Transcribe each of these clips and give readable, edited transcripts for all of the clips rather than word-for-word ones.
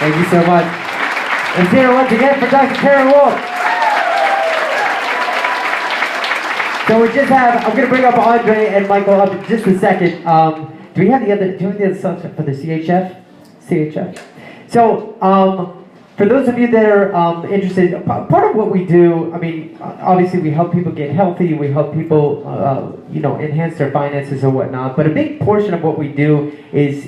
Thank you so much. Let's hear it once again for Dr. Karen Wolf. So we just have, I'm going to bring up Andre and Michael up in just a second. Do we have the other songs for the CHF? CHF. So, for those of you that are interested, part of what we do, I mean, obviously we help people get healthy, we help people, enhance their finances or whatnot, but a big portion of what we do is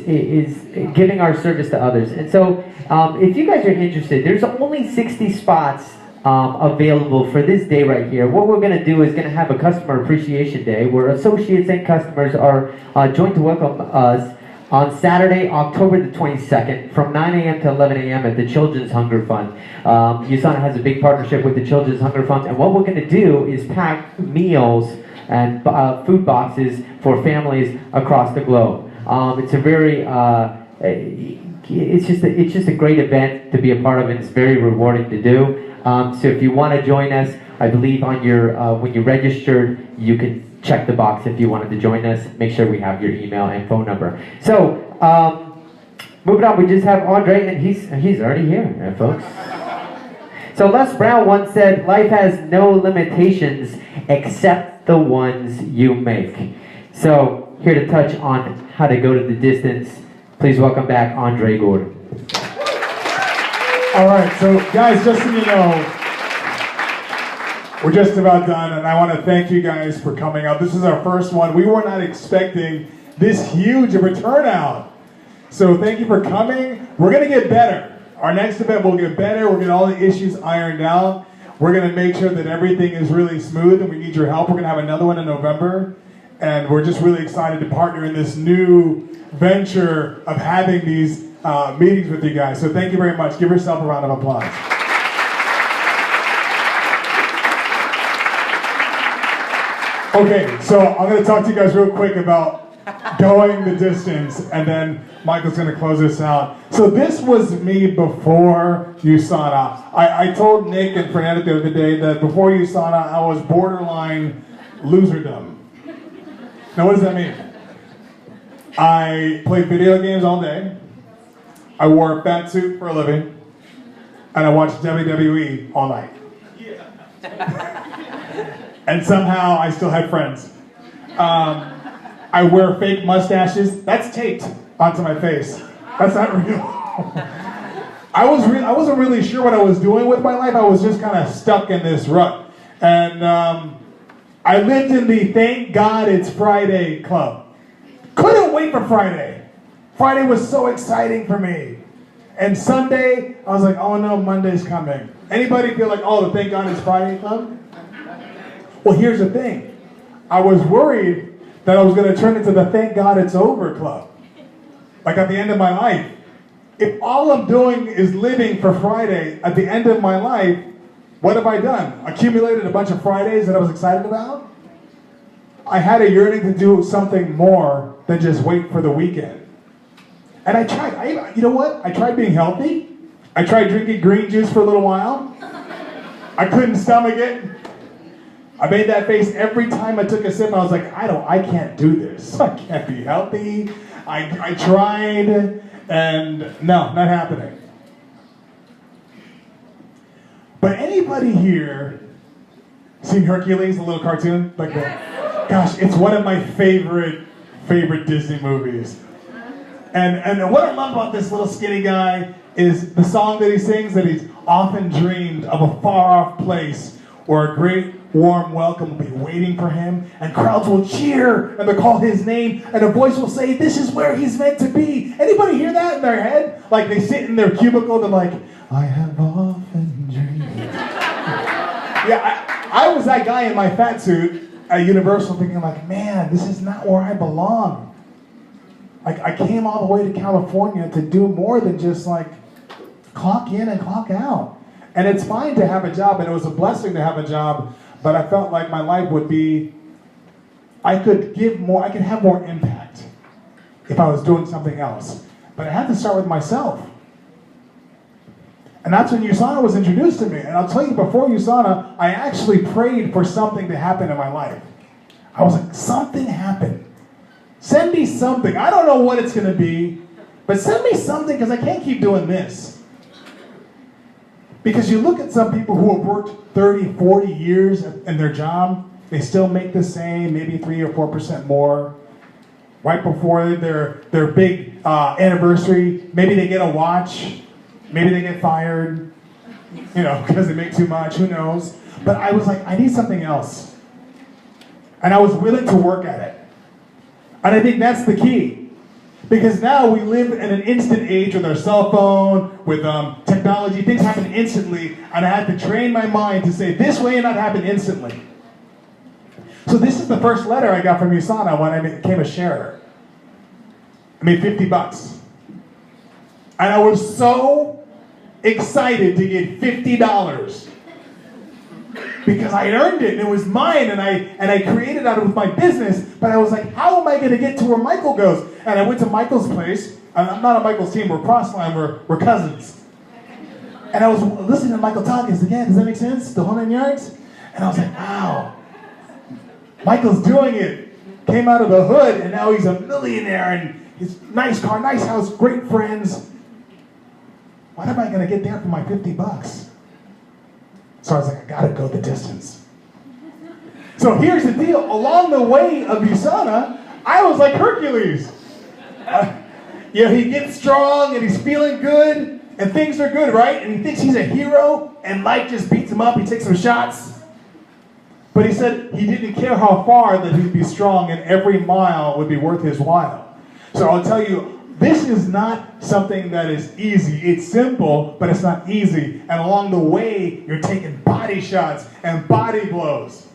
giving our service to others. And so, if you guys are interested, there's only 60 spots available for this day right here. What we're going to do is going to have a customer appreciation day where associates and customers are joined to welcome us on Saturday, October the 22nd, from 9 a.m. to 11 a.m. at the Children's Hunger Fund. USANA has a big partnership with the Children's Hunger Fund, and what we're going to do is pack meals and food boxes for families across the globe. It's a very, it's just a great event to be a part of, and it's very rewarding to do. So if you want to join us, I believe on your when you registered, you can check the box if you wanted to join us. Make sure we have your email and phone number. So, moving on, we just have Andre, and he's already here, folks. So Les Brown once said, "Life has no limitations except the ones you make." So, here to touch on how to go to the distance, please welcome back Andre Gordon. All right, so guys, just so you know, we're just about done, and I want to thank you guys for coming out. This is our first one. We were not expecting this huge of a turnout. So thank you for coming. We're going to get better. Our next event will get better. We're going to get all the issues ironed out. We're going to make sure that everything is really smooth, and we need your help. We're going to have another one in November, and we're just really excited to partner in this new venture of having these meetings with you guys. So thank you very much. Give yourself a round of applause. Okay, so I'm going to talk to you guys real quick about going the distance, and then Michael's going to close this out. So this was me before USANA. I told Nick and Fernando the other day that before USANA, I was borderline loserdom. Now, what does that mean? I played video games all day. I wore a fat suit for a living, and I watched WWE all night. And somehow I still had friends. I wear fake mustaches. That's taped onto my face. That's not real. I wasn't really sure what I was doing with my life. I was just kind of stuck in this rut. And I lived in the Thank God It's Friday club. Couldn't wait for Friday. Friday was so exciting for me. And Sunday, I was like, oh no, Monday's coming. Anybody feel like, oh, the Thank God It's Friday club? Well, here's the thing. I was worried that I was going to turn into the Thank God It's Over club. Like at the end of my life. If all I'm doing is living for Friday at the end of my life, what have I done? Accumulated a bunch of Fridays that I was excited about? I had a yearning to do something more than just wait for the weekend. And I tried. You know what? I tried being healthy. I tried drinking green juice for a little while. I couldn't stomach it. I made that face every time I took a sip. I was like, I can't do this. I can't be healthy. I tried, and no, not happening. But anybody here seen Hercules, the little cartoon? Like that? Gosh, it's one of my favorite Disney movies. And what I love about this little skinny guy is the song that he sings, that he's often dreamed of a far-off place where a great warm welcome will be waiting for him, and crowds will cheer and they'll call his name, and a voice will say, this is where he's meant to be. Anybody hear that in their head? Like they sit in their cubicle, they're like, I have often dreamed. Yeah, I was that guy in my fat suit at Universal thinking like, man, this is not where I belong. Like I came all the way to California to do more than just like clock in and clock out. And it's fine to have a job, and it was a blessing to have a job, but I felt like my life would be, I could give more, I could have more impact if I was doing something else. But I had to start with myself. And that's when USANA was introduced to me. And I'll tell you, before USANA, I actually prayed for something to happen in my life. I was like, something happened. Send me something. I don't know what it's going to be, but send me something, because I can't keep doing this. Because you look at some people who have worked 30, 40 years in their job, they still make the same, maybe 3 or 4% more. Right before their big anniversary, maybe they get a watch, maybe they get fired, because they make too much, who knows. But I was like, I need something else. And I was willing to work at it. And I think that's the key. Because now we live in an instant age with our cell phone, with technology. Things happen instantly, and I had to train my mind to say, this way and not happen instantly. So this is the first letter I got from USANA when I became a sharer. I made $50. And I was so excited to get $50. Because I earned it, and it was mine, and I created out of my business, but I was like, how am I going to get to where Michael goes? And I went to Michael's place. I'm not on Michael's team, we're crossline, we're cousins. And I was listening to Michael talk, does that make sense? The whole 9 yards? And I was like, wow, Michael's doing it. Came out of the hood, and now he's a millionaire, and he's nice car, nice house, great friends. What am I going to get there for my $50? So I was like, I gotta go the distance. So here's the deal. Along the way of USANA, I was like Hercules. He gets strong and he's feeling good and things are good, right? And he thinks he's a hero and life just beats him up. He takes some shots. But he said he didn't care how far that he'd be strong and every mile would be worth his while. So I'll tell you, this is not something that is easy. It's simple, but it's not easy. And along the way, you're taking body shots and body blows.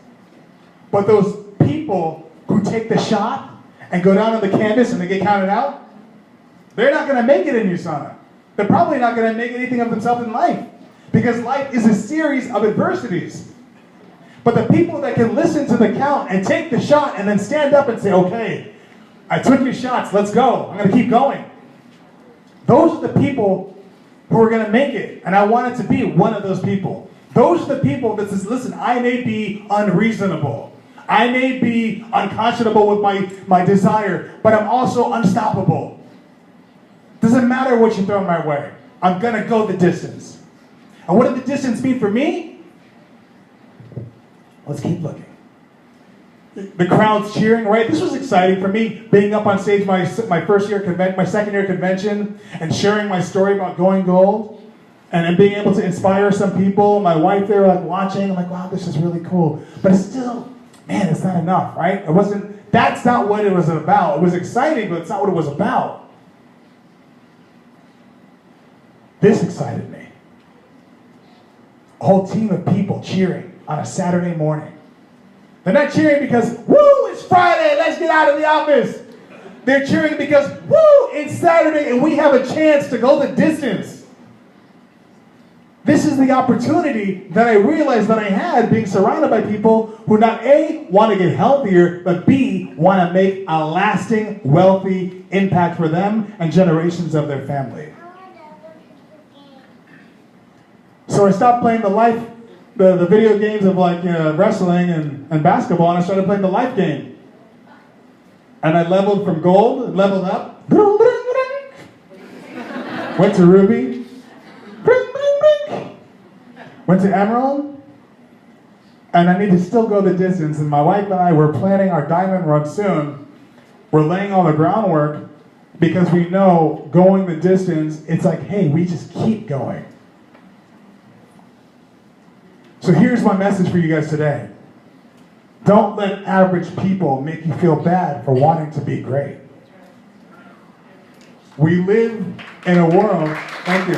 But those people who take the shot and go down on the canvas and they get counted out, they're not going to make it in USANA. They're probably not going to make anything of themselves in life. Because life is a series of adversities. But the people that can listen to the count and take the shot and then stand up and say, okay, I took your shots, let's go. I'm going to keep going. Those are the people who are going to make it. And I wanted to be one of those people. Those are the people that says, listen, I may be unreasonable. I may be unconscionable with my desire, but I'm also unstoppable. Doesn't matter what you throw my way. I'm going to go the distance. And what did the distance mean for me? Let's keep looking. The crowd's cheering, right? This was exciting for me, being up on stage my second year convention and sharing my story about going gold and then being able to inspire some people. My wife there like watching, I'm like, wow, this is really cool. But it's still, man, it's not enough, right? That's not what it was about. It was exciting, but it's not what it was about. This excited me. A whole team of people cheering on a Saturday morning. They're not cheering because, woo, it's Friday, let's get out of the office. They're cheering because, woo, it's Saturday and we have a chance to go the distance. This is the opportunity that I realized that I had being surrounded by people who not A, want to get healthier, but B, want to make a lasting, wealthy impact for them and generations of their family. So I stopped playing the video games of wrestling and basketball, and I started playing the life game. And I leveled from gold, leveled up, went to ruby, went to emerald, and I need to still go the distance. And my wife and I were planning our diamond run soon. We're laying all the groundwork because we know going the distance, it's like, hey, we just keep going. So here's my message for you guys today. Don't let average people make you feel bad for wanting to be great. We live in a world, thank you.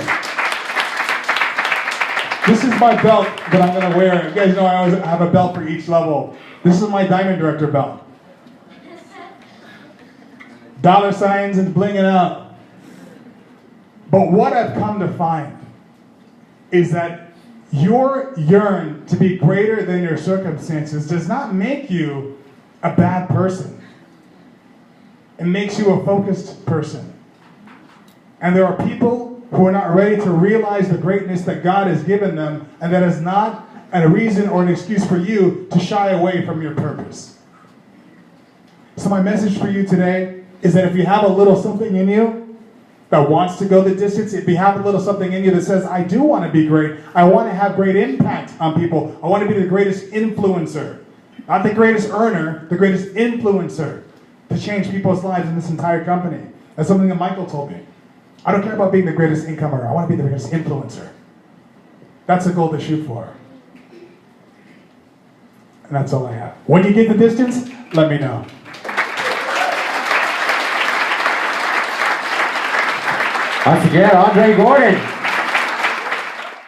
This is my belt that I'm going to wear. You guys know I always have a belt for each level. This is my Diamond Director belt. Dollar signs and blinging out. But what I've come to find is that your yearn to be greater than your circumstances does not make you a bad person. It makes you a focused person. And there are people who are not ready to realize the greatness that God has given them, and that is not a reason or an excuse for you to shy away from your purpose. So my message for you today is that if you have a little something in you, that wants to go the distance, if you have a little something in you that says, I do want to be great, I want to have great impact on people, I want to be the greatest influencer. Not the greatest earner, the greatest influencer to change people's lives in this entire company. That's something that Michael told me. I don't care about being the greatest income earner, I want to be the greatest influencer. That's a goal to shoot for. And that's all I have. When you get the distance, let me know. Once again, Andre Gordon.